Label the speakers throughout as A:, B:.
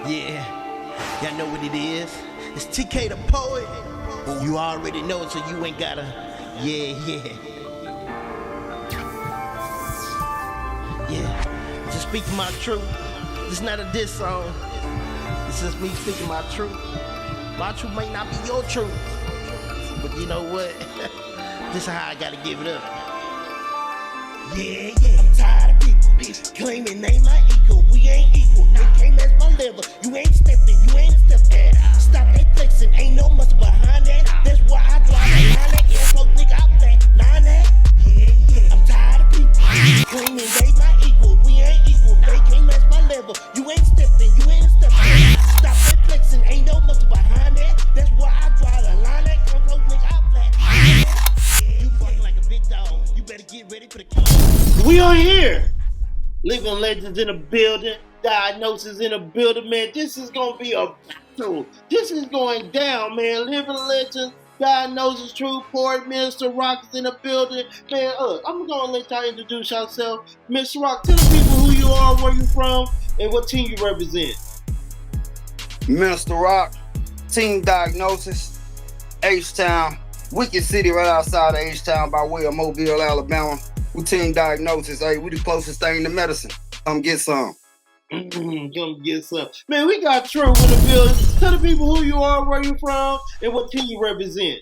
A: Yeah, y'all know what it is. It's TK the Poet. You already know it, so you ain't gotta. Yeah. Just speaking my truth. This is not a diss song. This is me speaking my truth. My truth may not be your truth, but you know what? This is how I gotta give it up. Yeah. I'm tired of people claiming they my equal. We ain't equal. They can't match my level. You ain't stepping. You ain't stepping. Stop that flexing. Ain't no muscle behind that. That's why I drive that line that young folk nigga out there. Line that. Yeah. I'm tired of people claiming they my equal. We ain't equal. They can't match my level. You ain't stepping. You ain't stepping. Stop that flexing. Ain't no muscle behind that. That's why I drive that line that young folk nigga out there. You barking like a big dog. You better get ready for the kill.
B: We are here. Living legends in the building. Diagnosis in the building, man. This is gonna be a battle. This is going down, man. Living legends. Diagnosis, True Poet, Mr. Rock is in the building. Man, I'm gonna let y'all introduce yourself. Mr. Rock, tell the people who you are, where you from, and what team you represent.
C: Mr. Rock, Team Diagnosis, H-Town, Wicked City right outside of H-Town by way of Mobile, Alabama. We Team Diagnosis, hey, we the closest thing to medicine. Come get some.
B: Come get some. Man, we got True in the building. Tell the people who you are, where you from, and what team you represent.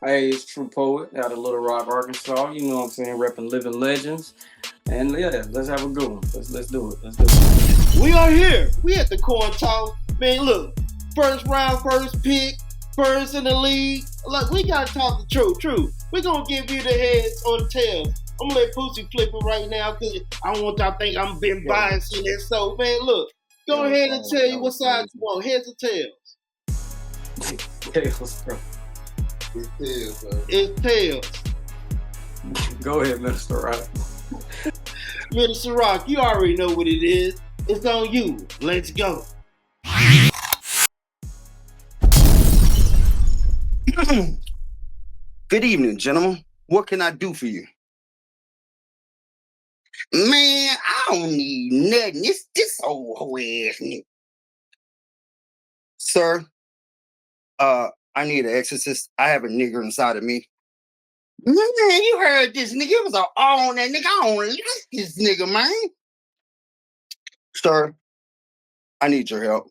D: Hey, it's True Poet out of Little Rock, Arkansas. You know what I'm saying? Repping Living Legends. And yeah, let's have a good one. Let's do it.
B: We are here. We at the corn talk. Man, look, first round, first pick, first in the league. Look, we gotta talk the truth. We're gonna give you the heads or the tails. I'm gonna let Pussy flip it right now because I don't want y'all to think I'm been biased in that. So, man, look, go ahead and tell you what side you want, heads or tails.
D: Tails, bro.
B: It's tails, bro. It's tails.
D: Go ahead, Mr. Rock.
B: Mr. Rock, you already know what it is. It's on you. Let's go.
C: Good evening, gentlemen. What can I do for you? Man, I don't need nothing. It's this old hoe ass nigga. Sir, I need an exorcist. I have a nigger inside of me. Man, you heard this nigga. It was all on that nigga. I don't like this nigga, man. Sir, I need your help.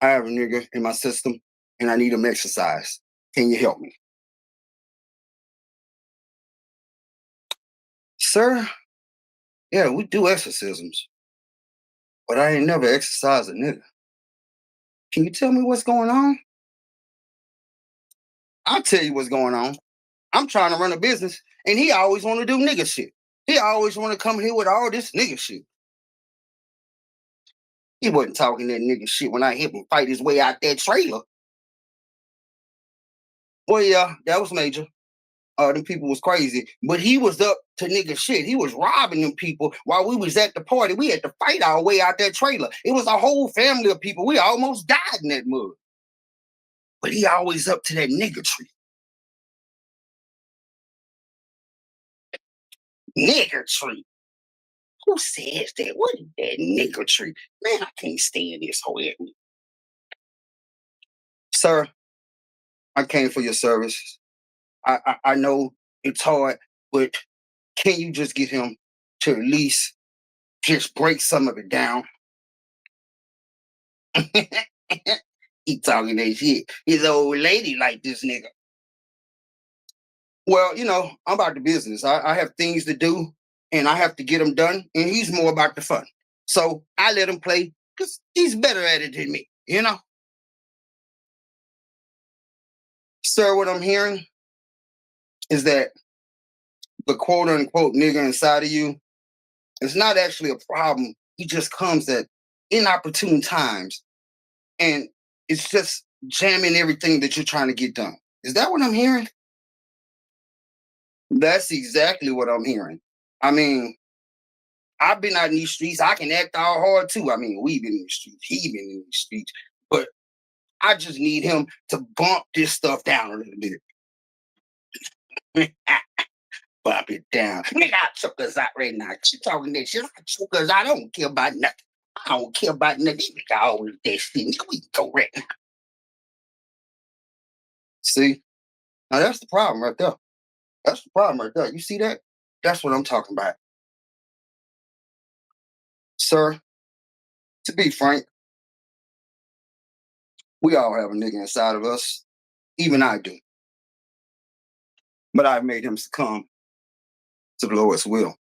C: I have a nigga in my system, and I need him exercised. Can you help me? Sir, yeah, we do exorcisms, but I ain't never exercised a nigga. Can you tell me what's going on? I'll tell you what's going on. I'm trying to run a business, and he always want to do nigga shit. He always want to come here with all this nigga shit. He wasn't talking that nigga shit when I hit him fight his way out that trailer. Well, yeah, that was major. Them people was crazy, but he was up to nigga shit. He was robbing them people while we was at the party. We had to fight our way out that trailer. It was a whole family of people. We almost died in that mud. But he always up to that nigga tree. Nigger tree. Who says that? What is that nigger tree? Man, I can't stand this whole area. Sir, I came for your service. I know it's hard, but can you just get him to at least just break some of it down? He talking that shit. He's an old lady like this nigga. Well, you know, I'm about the business. I have things to do, and I have to get them done, and he's more about the fun. So I let him play because he's better at it than me, you know? Sir, what I'm hearing is that the quote-unquote nigga inside of you is not actually a problem. He just comes at inopportune times, and it's just jamming everything that you're trying to get done. Is that what I'm hearing? That's exactly what I'm hearing. I mean, I've been out in these streets. I can act all hard too. I mean, we've been in the streets. He's been in the streets. But I just need him to bump this stuff down a little bit. Bump it down. Nigga, I choke us out right now. She talking that shit. I choke us out. I don't care about nothing. I don't care about nothing. You got all of that shit. Nigga, we can go right now. See? Now that's the problem right there. That's the problem right there. You see that? That's what I'm talking about. Sir, to be frank, we all have a nigga inside of us. Even I do. But I've made him succumb to the Lord's will.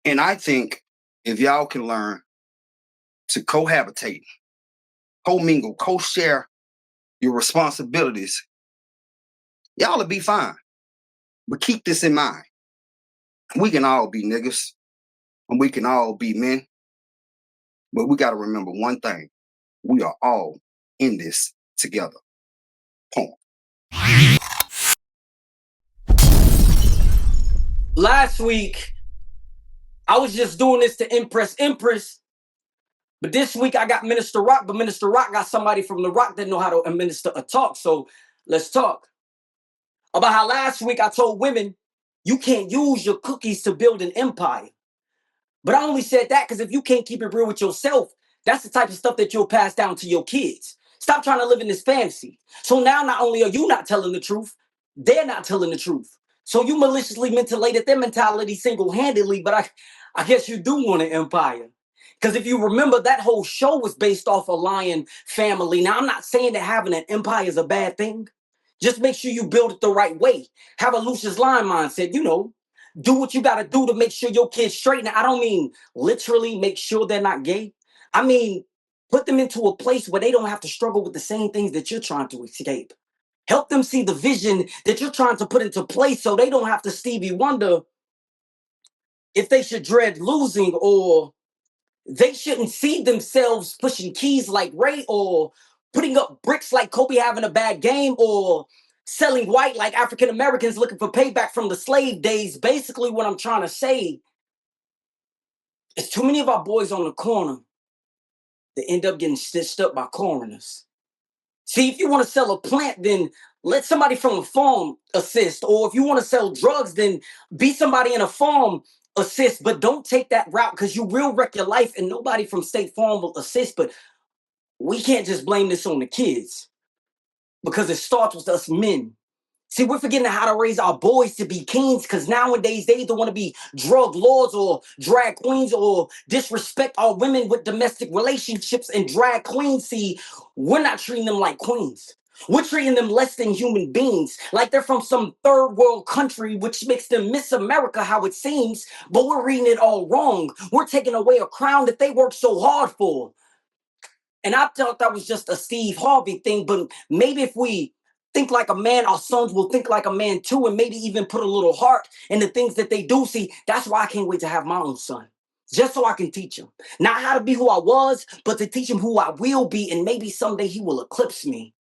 C: And I think if y'all can learn to cohabitate, co-mingle, co-share your responsibilities, y'all will be fine. But keep this in mind. We can all be niggas and we can all be men. But we got to remember one thing. We are all in this together. Point.
D: Last week, I was just doing this to impress Empress. But this week I got Minister Rock, but Minister Rock got somebody from the Rock that know how to administer a talk. So let's talk about how last week I told women, you can't use your cookies to build an empire. But I only said that because if you can't keep it real with yourself, that's the type of stuff that you'll pass down to your kids. Stop trying to live in this fantasy. So now not only are you not telling the truth, they're not telling the truth. So you maliciously mutilated their mentality single-handedly, but I guess you do want an empire. Because if you remember, that whole show was based off a lion family. Now, I'm not saying that having an empire is a bad thing. Just make sure you build it the right way. Have a Lucius Lyon mindset, do what you got to do to make sure your kids straight. Now, I don't mean literally make sure they're not gay. I mean, put them into a place where they don't have to struggle with the same things that you're trying to escape. Help them see the vision that you're trying to put into place so they don't have to Stevie Wonder if they should dread losing, or they shouldn't see themselves pushing keys like Ray, or putting up bricks like Kobe having a bad game, or selling white like African Americans looking for payback from the slave days. Basically, what I'm trying to say is too many of our boys on the corner that end up getting stitched up by coroners. See, if you want to sell a plant, then let somebody from a farm assist. Or if you want to sell drugs, then be somebody in a farm assist. But don't take that route, because you will wreck your life and nobody from State Farm will assist. But we can't just blame this on the kids, because it starts with us men. See, we're forgetting how to raise our boys to be kings, because nowadays they either want to be drug lords or drag queens or disrespect our women with domestic relationships and drag queens. See, we're not treating them like queens. We're treating them less than human beings, like they're from some third world country, which makes them Miss America, how it seems, but we're reading it all wrong. We're taking away a crown that they worked so hard for. And I thought that was just a Steve Harvey thing, but maybe if we think like a man, our sons will think like a man too, and maybe even put a little heart in the things that they do. See, that's why I can't wait to have my own son, just so I can teach him. Not how to be who I was, but to teach him who I will be, and maybe someday he will eclipse me.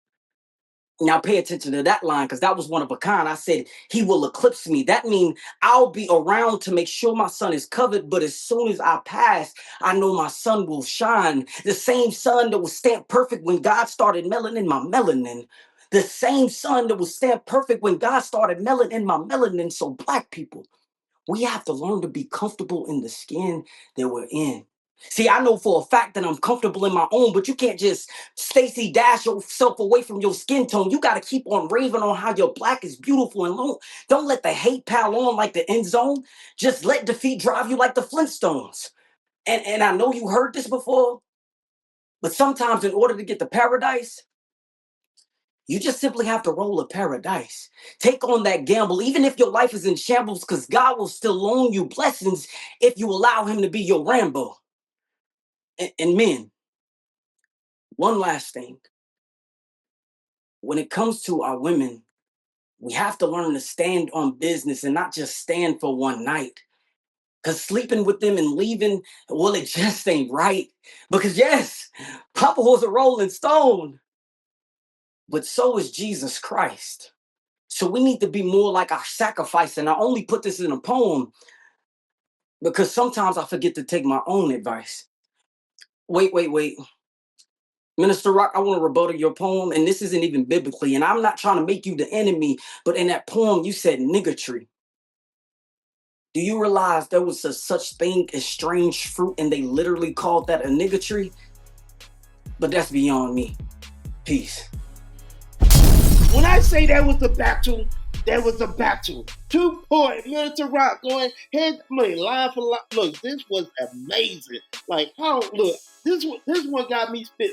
D: Now pay attention to that line, because that was one of a kind. I said, he will eclipse me. That means I'll be around to make sure my son is covered, but as soon as I pass, I know my son will shine. The same sun that was stamped perfect when God started melanin my melanin. The same sun that was stamped perfect when God started melanin my melanin. So Black people, we have to learn to be comfortable in the skin that we're in. See, I know for a fact that I'm comfortable in my own, but you can't just Stacey dash yourself away from your skin tone. You got to keep on raving on how your Black is beautiful, and don't let the hate pile on like the end zone. Just let defeat drive you like the Flintstones. And I know you heard this before, but sometimes in order to get to paradise, you just simply have to roll a paradise. Take on that gamble, even if your life is in shambles, because God will still loan you blessings if you allow him to be your Rambo. And men, one last thing. When it comes to our women, we have to learn to stand on business and not just stand for one night. Because sleeping with them and leaving, well, it just ain't right. Because yes, Papa was a Rolling Stone, but so is Jesus Christ. So we need to be more like our sacrifice. And I only put this in a poem because sometimes I forget to take my own advice. Wait. Minister Rock, I want to rebuttal your poem, and this isn't even biblically, and I'm not trying to make you the enemy, but in that poem, you said niggatry. Do you realize there was such thing as strange fruit and they literally called that a nigga tree? But that's beyond me. Peace.
B: When I say that was a battle, that was a battle. 2 point, Minister Rock going head, line for line. Look, this was amazing. Like, how, look, this one got me spit.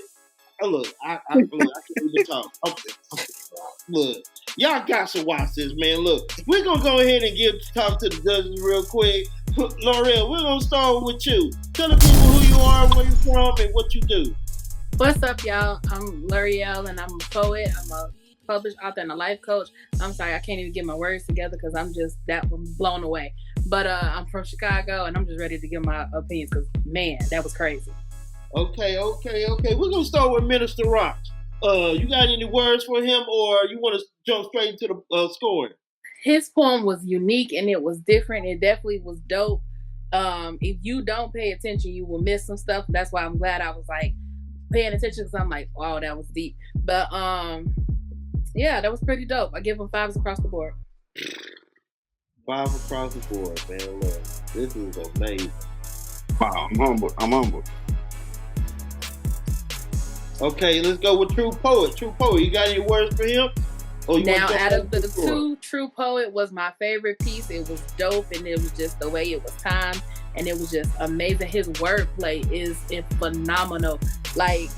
B: Oh, look, I can't even talk. Okay. Look, y'all got to watch this, man. Look, we're going to go ahead and talk to the judges real quick. L'Oreal, we're going to start with you. Tell the people who you are, where you're from, and what you do.
E: What's up, y'all? I'm L'Oreal, and I'm a poet. I'm a published author and a life coach. I'm sorry, I can't even get my words together because I'm just that blown away. But I'm from Chicago, and I'm just ready to give my opinions because, man, that was crazy.
B: Okay. We're going to start with Minister Rock. You got any words for him, or you want to jump straight into the scoring?
E: His poem was unique, and it was different. It definitely was dope. If you don't pay attention, you will miss some stuff. That's why I'm glad I was, like, paying attention because I'm like, wow, that was deep. But, yeah, that was pretty dope. I give him 5s across the board.
B: 5 across the board, man. Look, this is amazing.
C: Wow, I'm humbled.
B: Okay, let's go with True Poet. True Poet, you got any words for him?
E: Now, out of the 2, True Poet was my favorite piece. It was dope, and it was just the way it was timed, and it was just amazing. His wordplay is phenomenal. Like,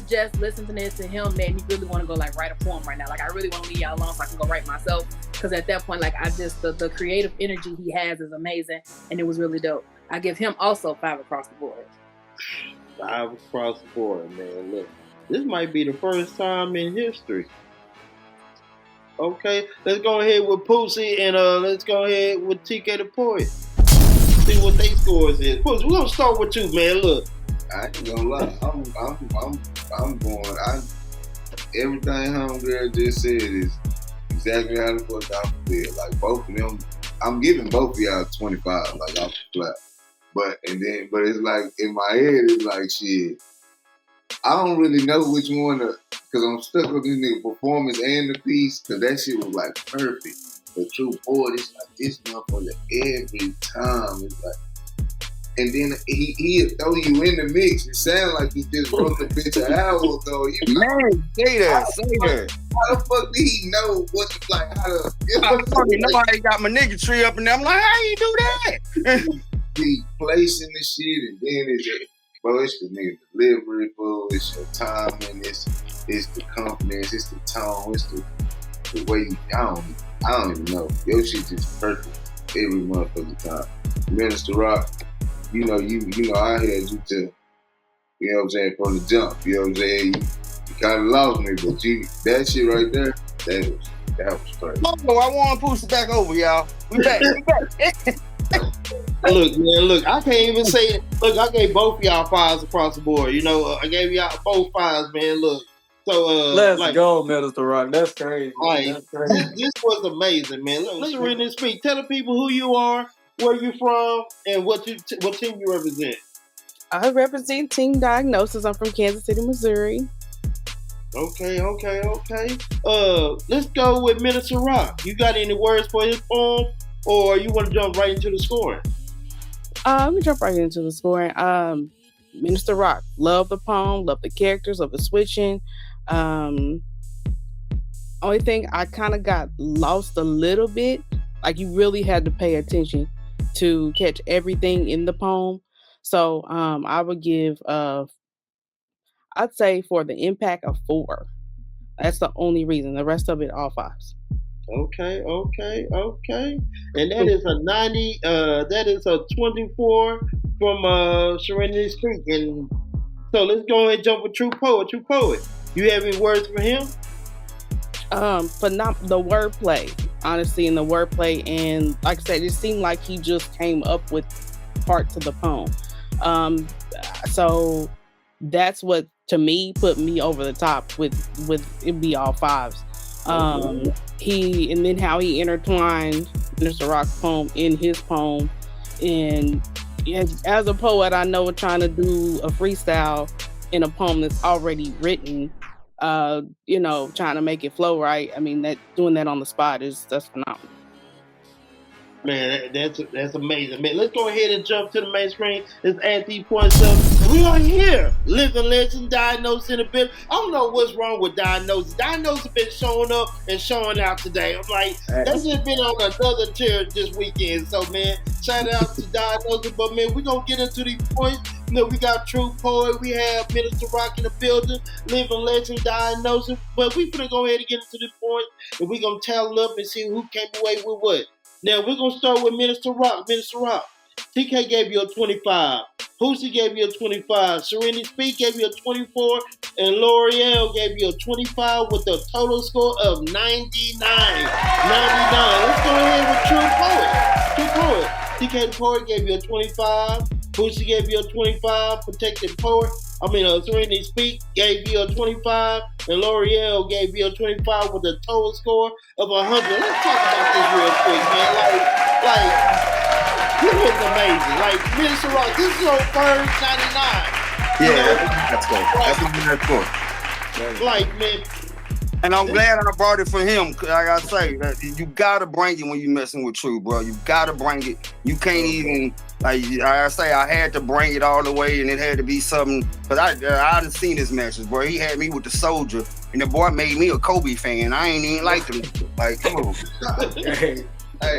E: just listening to this to him made me really want to go like write a poem right now. Like, I really want to leave y'all alone so I can go write myself. Because at that point, like, I just the creative energy he has is amazing, and it was really dope. I give him also 5 across the board.
B: 5 across the board, man. Look, this might be the first time in history. Okay, let's go ahead with Pussy and let's go ahead with TK the Poet. See what they scores is. Pussy, we're gonna start with you, man. Look.
F: I ain't gonna lie, I'm going. Everything Homegirl just said is exactly how the fuck I feel. Like both of them, I'm giving both of y'all 25, like off the flat. But it's like in my head, it's like shit. I don't really know which one because I'm stuck with this nigga performance and the piece, because that shit was like perfect. But True Poet, it's like this motherfucker every time. It's like. And then he'll throw you in the mix. It sounds like he just wrote the bitch an hour ago.
C: Man, say that.
F: How the fuck did he know what to, like, how to...
C: I fucking know how he got my nigga tree up and I'm like, how you do that?
F: He placing the shit and then it's the nigga delivery, bro. It's your timing, it's the confidence, it's the tone, it's the way you... I don't even know. Your shit just perfect every motherfucking time. Minister Rock, you know, I had you to, you know what I'm saying, from the jump, you know what I'm saying? You kind of lost me, but that shit right there, that was crazy.
C: Oh, I want to push it back over, y'all. We back.
B: Look, I can't even say it. Look, I gave both of y'all 5s across the board. You know, I gave y'all both 5s, man. Look. So,
D: let's go, Minister Rock. That's crazy.
B: Like,
D: That's crazy.
B: This was amazing, man. Let's read this speak. Tell the people who you are, where you from, and what team you represent.
G: I represent Team Diagnosis. I'm from Kansas City, Missouri.
B: Okay. Let's go with Minister Rock. You got any words for his poem, or you want to jump right into the scoring?
G: Let me jump right into the scoring. Minister Rock, love the poem, love the characters, love the switching. Only thing I kind of got lost a little bit. Like, you really had to pay attention to catch everything in the poem. So I would give, I'd say for the impact of 4. That's the only reason. The rest of it, all 5s.
B: Okay. And that is a 90. That is a 24 from Serenity Street. And so let's go ahead and jump with True Poet. True Poet, you have any words for him?
G: The wordplay, honestly, and the wordplay, and like I said, it seemed like he just came up with parts of the poem. So that's what to me put me over the top with it be all 5s. And then how he intertwined Mr. Rock's poem in his poem, and as a poet, I know trying to do a freestyle in a poem that's already written. Trying to make it flow right. I mean, doing that on the spot that's phenomenal.
B: Man, that's amazing, man. Let's go ahead and jump to the main screen. Let's add these points up. We are here. Living legend, Diagnosis in a bit. I don't know what's wrong with Diagnosis. Diagnosis been showing up and showing out today. I'm like, that's just been on another tier this weekend. So, man, shout out to Diagnosis. But, man, we're going to get into these points. You know, we got True Poet. We have Minister Rock in the building. Living legend, Diagnosis. But we finna go ahead and get into the points. And we're going to tally up and see who came away with what. Now, we're going to start with Minister Rock. Minister Rock, TK gave you a 25. Hoosie gave you a 25. Serenity Speak gave you a 24. And L'Oreal gave you a 25 with a total score of 99. 99. Let's go ahead with True Poet. True Poet. TK the Poet gave you a 25. Hoosie gave you a 25. Protected Poet. Serenity Speak gave you a 25, and L'Oreal gave you a 25 with a total score of 100. Let's talk about this real quick, man. This was amazing. Like, Minister Rock, this is your first 99.
C: Yeah, that's cool. That's my score.
B: Like, man.
C: And I'm glad I brought it for him. Like I say, you gotta bring it when you messing with True, bro. You gotta bring it. You can't even, like I say, I had to bring it all the way, and it had to be something. Cause I done seen his matches, bro. He had me with the Soldier, and the boy made me a Kobe fan. I ain't even like him. Like, come on.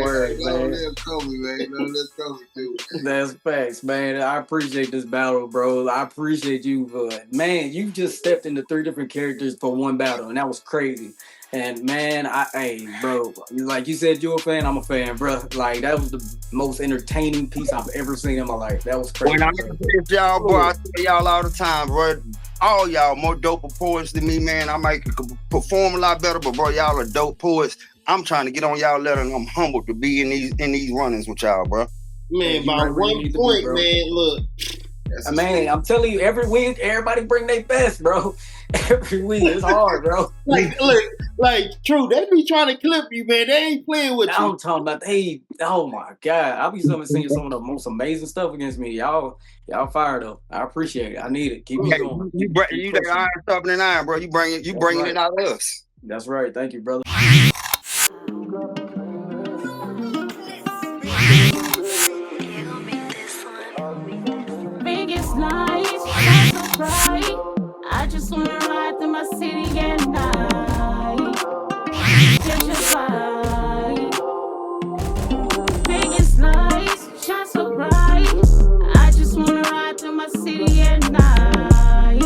F: Word, man. That's Kobe, man. That's Kobe too.
D: That's facts, man. I appreciate this battle, bro. I appreciate you, man. You just stepped into 3 different characters for one battle, and that was crazy. And man, bro, like you said, you're a fan. I'm a fan, bro. Like that was the most entertaining piece I've ever seen in my life. That was crazy.
C: When I miss y'all, bro, I tell y'all all the time, bro. All y'all more dope poets than me, man. I might perform a lot better, but bro, y'all are dope poets. I'm trying to get on y'all letter, and I'm humbled to be in these runnings with y'all, bro.
B: Man, by 1 point, man, look.
D: Man, I'm telling you, every week, everybody bring their best, bro. Every week, it's hard, bro.
B: Like, True, they be trying to clip you, man. They ain't playing with you.
D: I'm talking about, oh my God. I'll be seeing some of the most amazing stuff against me. Y'all fired up. I appreciate it. I need it. Keep me going.
C: You the iron sharpening iron, bro. You bringing it out of us.
D: That's right. Thank you, brother.
H: Biggest lies, that's so bright. I just wanna ride through my city at night. Just right. Biggest lies, shine so bright. I just wanna ride through my city at night.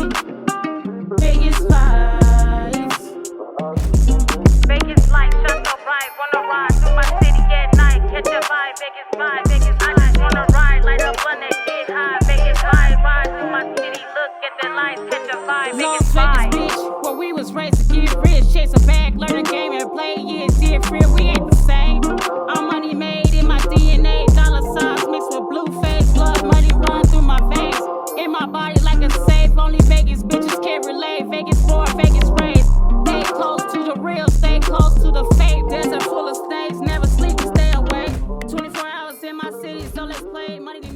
H: Biggest vibes.
I: Biggest light, shine so bright. Wanna ride through my city at night. Catch a vibe, biggest vibe, biggest. I just wanna ride like a blunt and get high. Biggest vibe, ride through my city. Look at the lights, catch a vibe, biggest vibe.
H: Bitch, where we was raised to get rich, chase a bag, learn a game and play. Yeah, it's different. We ain't the same. All money made in my DNA, dollar signs mixed with blue face, blood money run through my veins. In my body like a safe. Only Vegas bitches can relate. Vegas born, Vegas raised. Stay close to the real, stay close to the fake. Desert full of snakes, never sleep and stay awake. 24 hours in my city, so let's play. Money be